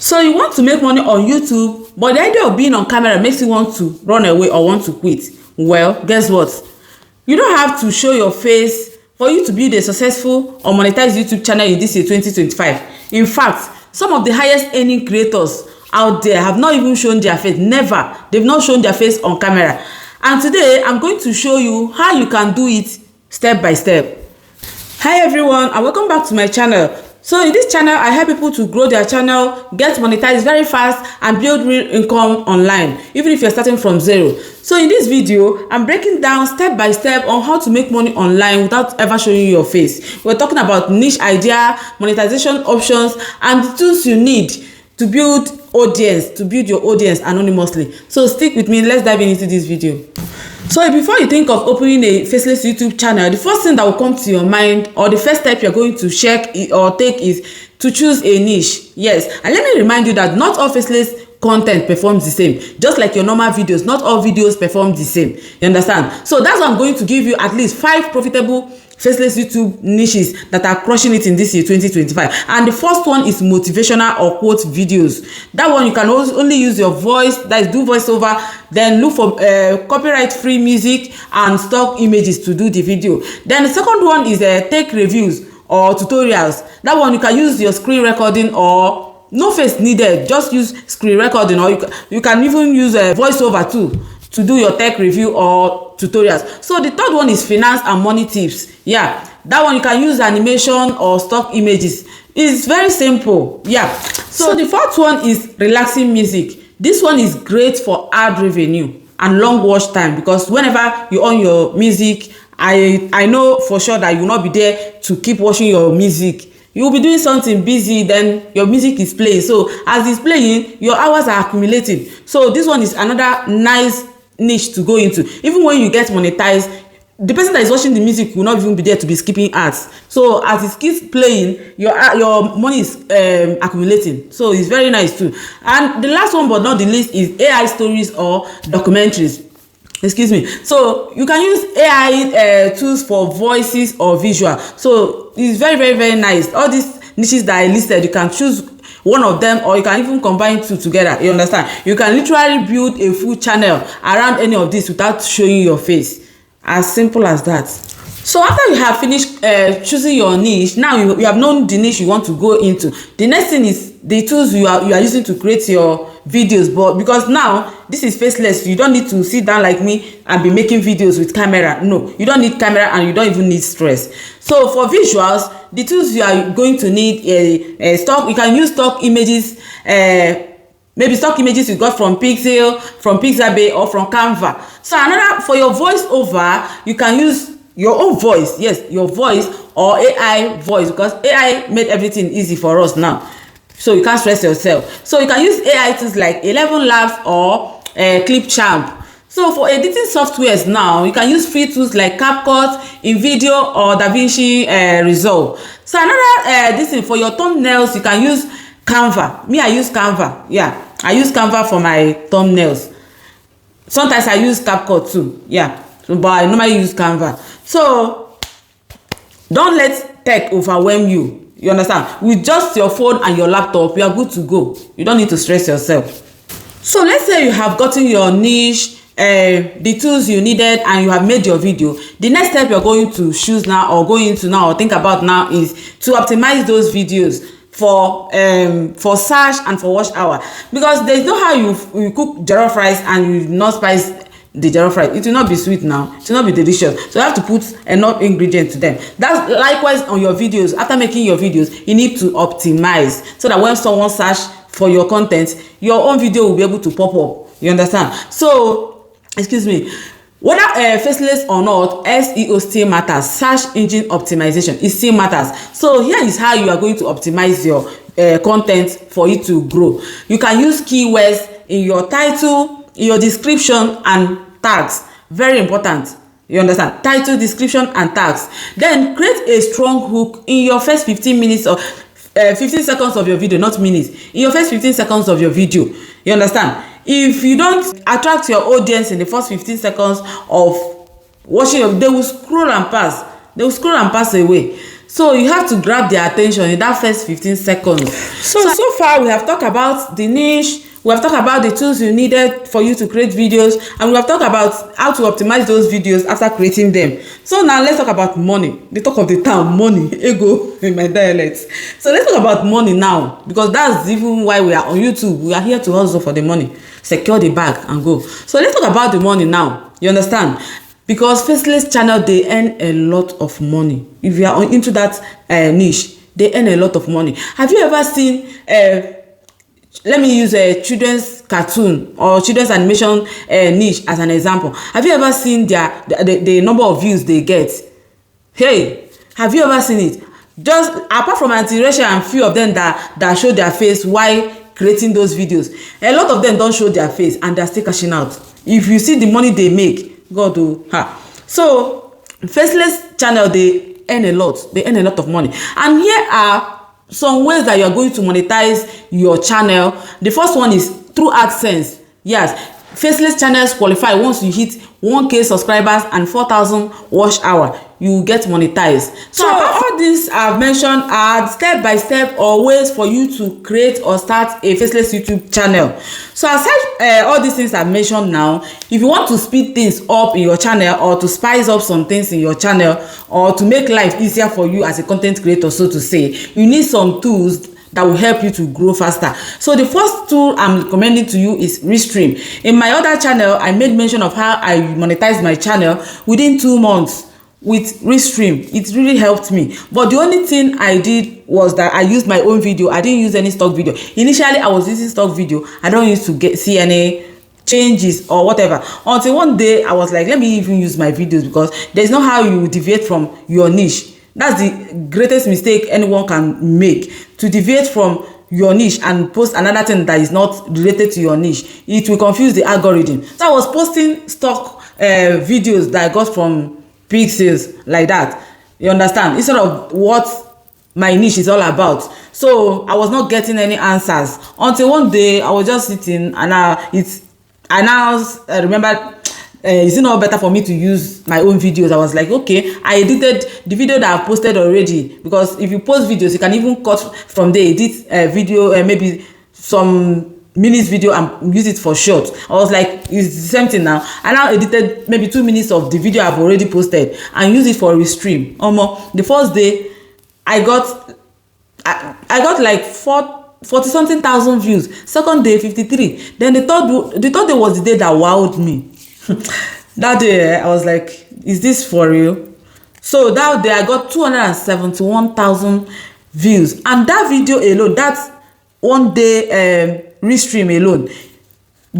So you want to make money on YouTube, but the idea of being on camera makes you want to run away or want to quit. Well, guess what? You don't have to show your face for you to build a successful or monetized YouTube channel in this year 2025. In fact, some of the highest earning creators out there have not even shown their face. Never. They've not shown their face on camera. And today, I'm going to show you how you can do it step by step. Hi everyone, and welcome back to my channel. So in this channel, I help people to grow their channel, get monetized very fast, and build real income online, even if you're starting from zero. So in this video, I'm breaking down step by step on how to make money online without ever showing your face. We're talking about niche idea, monetization options, and the tools you need to build your audience anonymously. So stick with me, let's dive into this video. So before you think of opening a faceless YouTube channel, the first thing that will come to your mind, or the first step you're going to check or take, is to choose a niche. Yes, and let me remind you that not all faceless content performs the same. Just like your normal videos, not all videos perform the same. You understand? So that's why I'm going to give you at least 5 profitable faceless YouTube niches that are crushing it in this year 2025. And the first one is motivational or quote videos. That one you can only use your voice, that is do voiceover, then look for copyright free music and stock images to do the video. Then the second one is tech reviews or tutorials. That one you can use your screen recording, or no face needed, just use screen recording, or you can even use a voiceover too to do your tech review or tutorials. So the third one is finance and money tips. Yeah, that one you can use animation or stock images. It's very simple. Yeah. So the fourth one is relaxing music. This one is great for ad revenue and long watch time, because whenever you own your music, I know for sure that you will not be there to keep watching your music. You will be doing something busy, then your music is playing. So as it's playing, your hours are accumulating. So this one is another nice niche to go into. Even when you get monetized, the person that is watching the music will not even be there to be skipping ads. So as it keeps playing, your money is accumulating. So it's very nice too. And the last one but not the least is AI stories or documentaries. Excuse me. So you can use AI tools for voices or visual. So it's very, very, very nice. All these niches that I listed, you can choose one of them, or you can even combine 2 together. You understand? You can literally build a full channel around any of this without showing your face. As simple as that. So after you have finished choosing your niche, now you have known the niche you want to go into. The next thing is the tools you are using to create your videos. But because now this is faceless, you don't need to sit down like me and be making videos with camera. No, you don't need camera, and you don't even need stress. So for visuals, the tools you are going to need stock. You can use stock images. Maybe stock images you got from Pixabay, or from Canva. So another, for your voiceover, you can use your own voice. Yes, your voice or AI voice, because AI made everything easy for us now. So you can't stress yourself. So you can use AI tools like ElevenLabs or Clipchamp. So for editing softwares now, you can use free tools like CapCut, InVideo, or DaVinci Resolve. So another this thing for your thumbnails, you can use Canva. Me, I use Canva. Yeah, I use Canva for my thumbnails. Sometimes I use CapCut too. Yeah, but I normally use Canva. So don't let tech overwhelm you. You understand? With just your phone and your laptop, you are good to go. You don't need to stress yourself. So let's say you have gotten your niche, the tools you needed, and you have made your video. The next step you're going to choose now, or going into now, or think about now, is to optimize those videos for search and for watch hour. Because there's no how you cook jollof rice and you not spice the jollof rice. It will not be sweet now. It will not be delicious. So you have to put enough ingredients to them. That's likewise on your videos. After making your videos, you need to optimize, so that when someone search for your content, your own video will be able to pop up. You understand? So, excuse me, whether faceless or not, SEO still matters. Search engine optimization, it still matters. So here is how you are going to optimize your content for it to grow. You can use keywords in your title, in your description, and tags. Very important. You understand? Title, description, and tags. Then create a strong hook in your first 15 minutes or 15 seconds of your video, not minutes. In your first 15 seconds of your video. You understand? If you don't attract your audience in the first 15 seconds of watching, they will scroll and pass. They will scroll and pass away. So you have to grab their attention in that first 15 seconds. So far we have talked about the niche, we have talked about the tools you needed for you to create videos, and we have talked about how to optimize those videos after creating them. So now let's talk about money. The talk of the town, money, ego in my dialect. So let's talk about money now, because that's even why we are on YouTube. We are here to hustle for the money, secure the bag and go. So let's talk about the money now. You understand? Because Faceless channel, they earn a lot of money. If you are into that niche, they earn a lot of money. Have you ever seen let me use a children's cartoon or children's animation niche as an example? Have you ever seen the number of views they get? Hey, have you ever seen it? Just apart from anti-racial and few of them that show their face while creating those videos, a lot of them don't show their face and they're still cashing out. If you see the money they make, God do. So Faceless channel, they earn a lot. They earn a lot of money. And here are some ways that you are going to monetize your channel. The first one is through AdSense. Yes, Faceless channels qualify once you hit 1K subscribers and 4,000 watch hour, you get monetized. So all these I've mentioned are step-by-step or ways for you to create or start a Faceless YouTube channel. So aside all these things I've mentioned now, if you want to speed things up in your channel, or to spice up some things in your channel, or to make life easier for you as a content creator, so to say, you need some tools that will help you to grow faster. So the first tool I'm recommending to you is Restream. In my other channel, I made mention of how I monetized my channel within 2 months with Restream. It really helped me. But the only thing I did was that I used my own video. I didn't use any stock video. Initially, I was using stock video. I don't used to see any changes or whatever, until one day I was like, let me even use my videos, because there's no how you deviate from your niche. That's the greatest mistake anyone can make, to deviate from your niche and post another thing that is not related to your niche. It will confuse the algorithm. So I was posting stock videos that I got from Pexels like that, you understand, instead of what my niche is all about. So I was not getting any answers until one day I was just sitting and I remember, is it not better for me to use my own videos? I was like, okay, I edited the video that I posted already, because if you post videos, you can even cut from there, edit a video, maybe some minutes video, and use it for short. I was like, it's the same thing now. I now edited maybe 2 minutes of the video I've already posted and use it for Restream. The first day I got like 40 something thousand views. Second day 53. Then the third day was the day that wowed me. That day I was like, is this for real? So that day I got 271,000 views, and that video alone, that one day Restream alone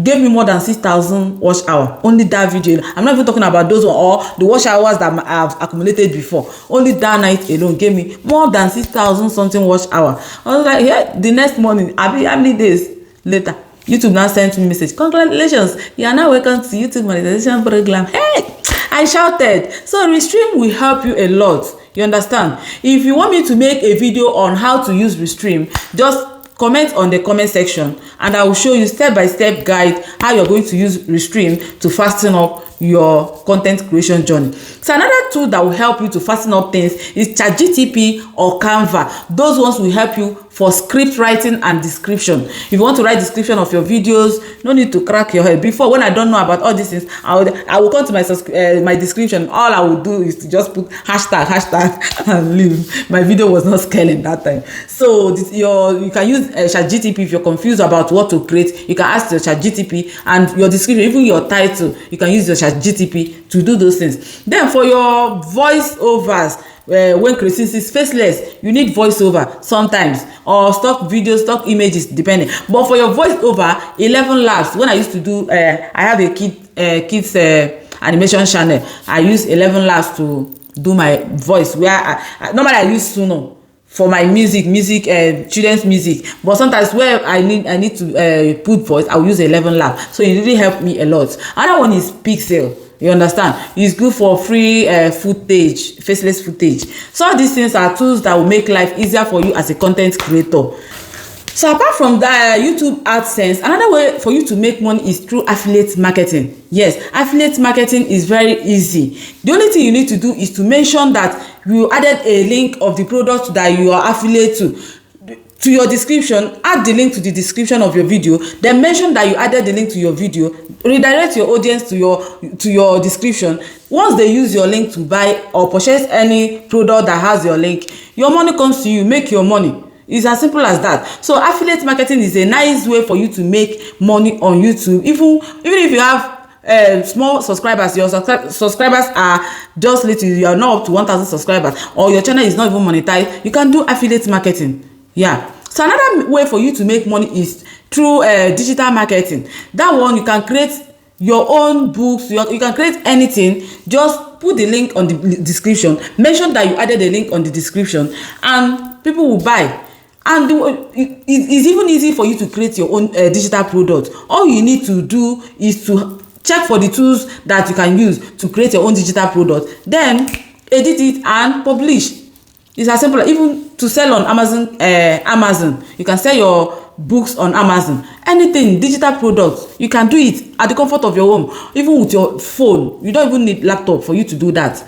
gave me more than 6,000 watch hour. Only that video. I'm not even talking about those or the watch hours that I've accumulated before. Only that night alone gave me more than 6,000 something watch hour. I was like, yeah. The next morning, how many days later, YouTube now sent me a message. Congratulations, you are now welcome to YouTube monetization program. Hey, I shouted. So Restream will help you a lot. You understand? If you want me to make a video on how to use Restream, just comment on the comment section and I will show you step-by-step guide how you're going to use Restream to fasten up your content creation journey. So another tool that will help you to fasten up things is ChatGPT or Canva. Those ones will help you for script writing and description. If you want to write description of your videos, no need to crack your head. Before, when I don't know about all these things, I will come to my description. All I will do is to just put hashtag and leave. My video was not scaling that time. So you can use ChatGPT if you're confused about what to create. You can ask your ChatGPT, and your description, even your title, you can use your ChatGPT to do those things. Then for your voiceovers, when creating this Faceless, you need voiceover sometimes, or stock videos, stock images, depending. But for your voiceover, ElevenLabs, when I used to do, I have a kids animation channel. I use ElevenLabs to do my voice, where normally I use Suno for my music, children's music. But sometimes where I need to put voice, I'll use ElevenLabs. So it really helped me a lot. Another one is Pexels. You understand? It's good for free footage, faceless footage. So all these things are tools that will make life easier for you as a content creator. So apart from that YouTube AdSense, another way for you to make money is through affiliate marketing. Yes, affiliate marketing is very easy. The only thing you need to do is to mention that you added a link of the product that you are affiliate to your description. Add the link to the description of your video, then mention that you added the link to your video, redirect your audience to your description. Once they use your link to buy or purchase any product that has your link, your money comes to you. Make your money. It's as simple as that. So affiliate marketing is a nice way for you to make money on YouTube. Even if you have small subscribers, your subscribers are just little, you are not up to 1,000 subscribers, or your channel is not even monetized, you can do affiliate marketing. Yeah. So another way for you to make money is through digital marketing. That one, you can create your own books, you can create anything. Just put the link on the description, mention that you added a link on the description, and people will buy. And it's even easy for you to create your own digital product. All you need to do is to check for the tools that you can use to create your own digital product, then edit it and publish. It's as simple. Even to sell on Amazon, you can sell your books on Amazon. Anything digital products, you can do it at the comfort of your home, even with your phone. You don't even need laptop for you to do that.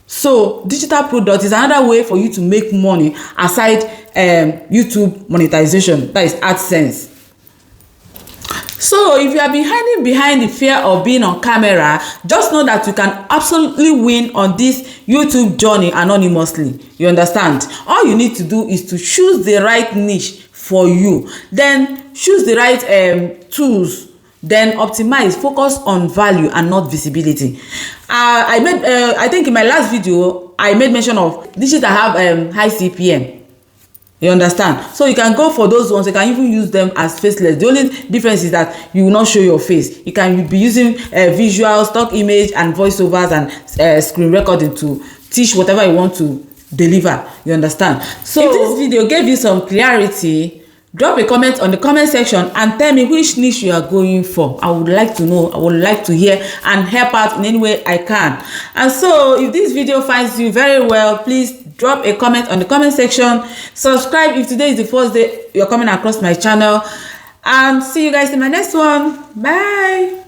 So digital product is another way for you to make money aside YouTube monetization, that is AdSense. So if you are hiding behind the fear of being on camera, just know that you can absolutely win on this YouTube journey anonymously. You understand? All you need to do is to choose the right niche for you, then choose the right tools, then optimize, focus on value and not visibility. I think in my last video I made mention of dishes that have high CPM. You understand? So you can go for those ones. You can even use them as faceless. The only difference is that you will not show your face. You can be using visual, stock image, and voiceovers and screen recording to teach whatever you want to deliver. You understand? So if this video gave you some clarity, drop a comment on the comment section and tell me which niche you are going for. I would like to know. I would like to hear and help out in any way I can. And so if this video finds you very well, please drop a comment on the comment section. Subscribe if today is the first day you're coming across my channel. And see you guys in my next one. Bye.